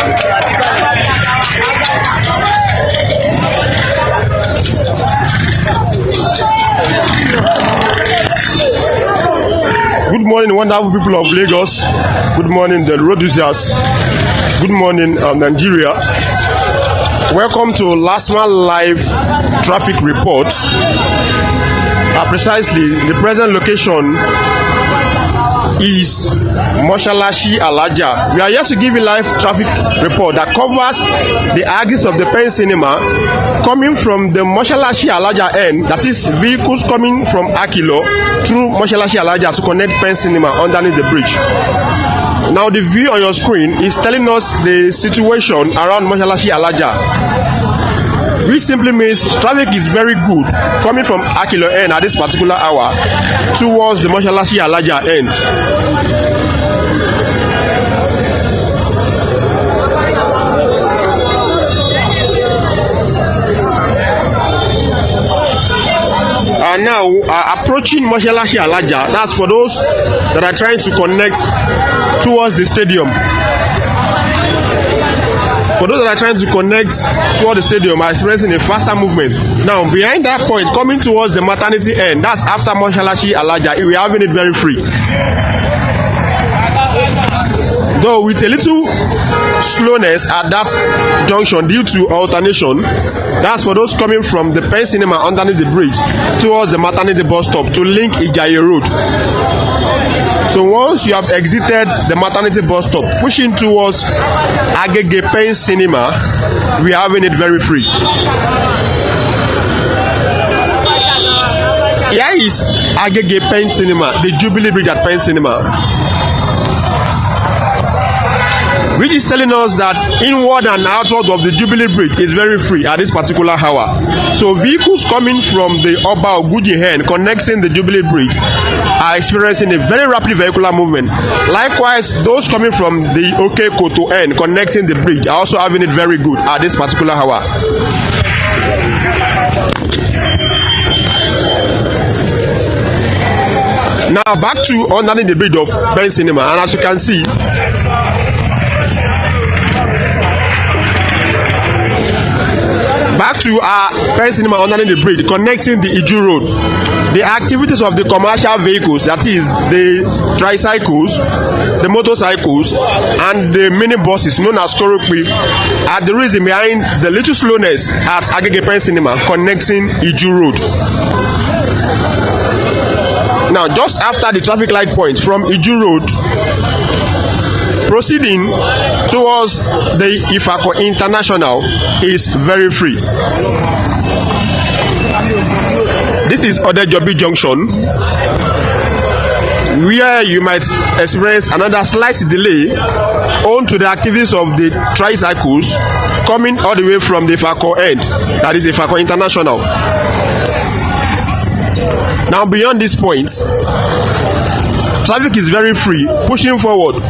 Good morning, wonderful people of Lagos. Good morning, the road users. Good morning, Nigeria. Welcome to LASTMA live traffic report. Precisely, the present location is Mosalashi Alaja. We are here to give you live traffic report that covers the axis of the Pen Cinema coming from the Mosalashi Alaja end, that is vehicles coming from Akilo through Mosalashi Alaja to connect Pen Cinema underneath the bridge. Now the view on your screen is telling us the situation around Mosalashi Alaja, which simply means traffic is very good coming from Akilo end at this particular hour towards the Mosalashi Alaja end. And now approaching Mosalashi Alaja, that's for those that are trying to connect towards the stadium. For those that are trying to connect toward the stadium are experiencing a faster movement. Now, behind that point, coming towards the maternity end, that's after Mosalashi Alaja, we are having it very free. Though with a little slowness at that junction due to alternation, that's for those coming from the Pen Cinema underneath the bridge towards the maternity bus stop to link Ijaye Road. So once you have exited the maternity bus stop, pushing towards Agege Pen Cinema, we are having it very free. Here is Agege Pen Cinema, the Jubilee Bridge at Pen Cinema, which is telling us that inward and outward of the Jubilee Bridge is very free at this particular hour. So vehicles coming from the Oba Oguji end connecting the Jubilee Bridge are experiencing a very rapid vehicular movement. Likewise, those coming from the Okekoto end connecting the bridge are also having it very good at this particular hour. Now back to underneath the bridge of Pen Cinema, and as you can see, back to our Pen Cinema underneath the bridge connecting the Iju Road. The activities of the commercial vehicles, that is the tricycles, the motorcycles, and the minibuses known as Korokwe, are the reason behind the little slowness at Agege Pen Cinema connecting Iju Road. Now, just after the traffic light point from Iju Road, proceeding towards the Ifako International is very free. This is Odejobi Junction, where you might experience another slight delay owing to the activities of the tricycles coming all the way from the Ifako end, that is Ifako International. Now beyond this point, traffic is very free, pushing forward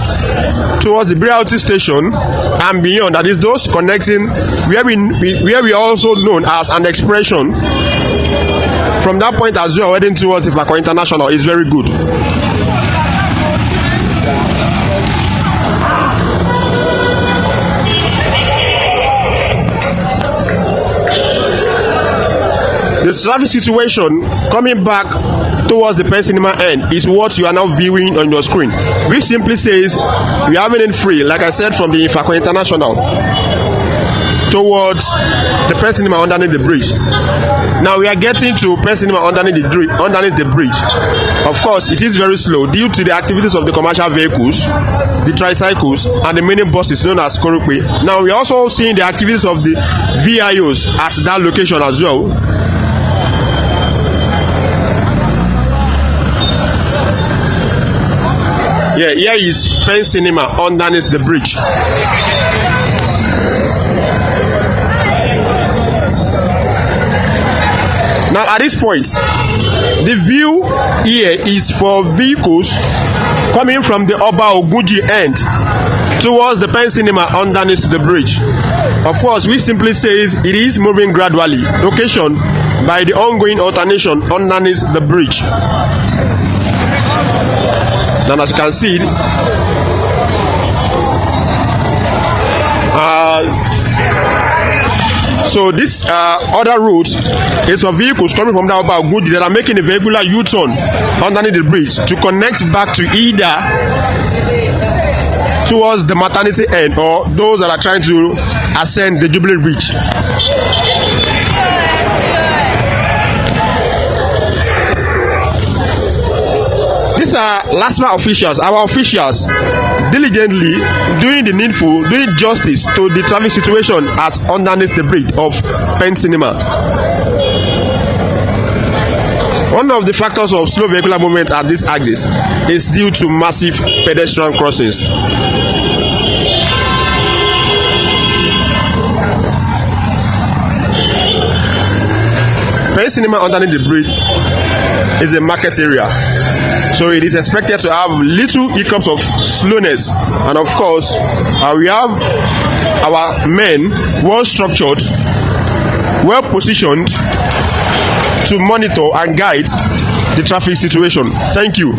towards the BRT station and beyond, that is those connecting where we are also known as an expression. From that point as well, heading towards Ifako International is very good. The traffic situation coming back towards the Pen Cinema end is what you are now viewing on your screen, which simply says we are having it free, like I said, from the Ifako International towards the Pen Cinema underneath the bridge. Now we are getting to Pen Cinema underneath the bridge. Of course, it is very slow due to the activities of the commercial vehicles, the tricycles, and the mini buses known as Korokwe. Now we are also seeing the activities of the VIOs at that location as well. Yeah, here is Pen Cinema underneath the bridge. Now at this point, the view here is for vehicles coming from the Oba Oguji end towards the Pen Cinema underneath the bridge. Of course, which simply says it is moving gradually, occasioned by the ongoing alternation underneath the bridge. Now as you can see, So this other route is for vehicles coming from that Ogudi that are making a vehicular U-turn underneath the bridge to connect back to either towards the maternity end or those that are trying to ascend the Jubilee Bridge. These are LASTMA officials, our officials, diligently doing the needful, doing justice to the traffic situation as underneath the bridge of Pen Cinema. One of the factors of slow vehicular movement at this axis is due to massive pedestrian crossings. Pen Cinema underneath the bridge is a market area, so it is expected to have little hiccups of slowness, and of course we have our men well structured, well positioned to monitor and guide the traffic situation. Thank you.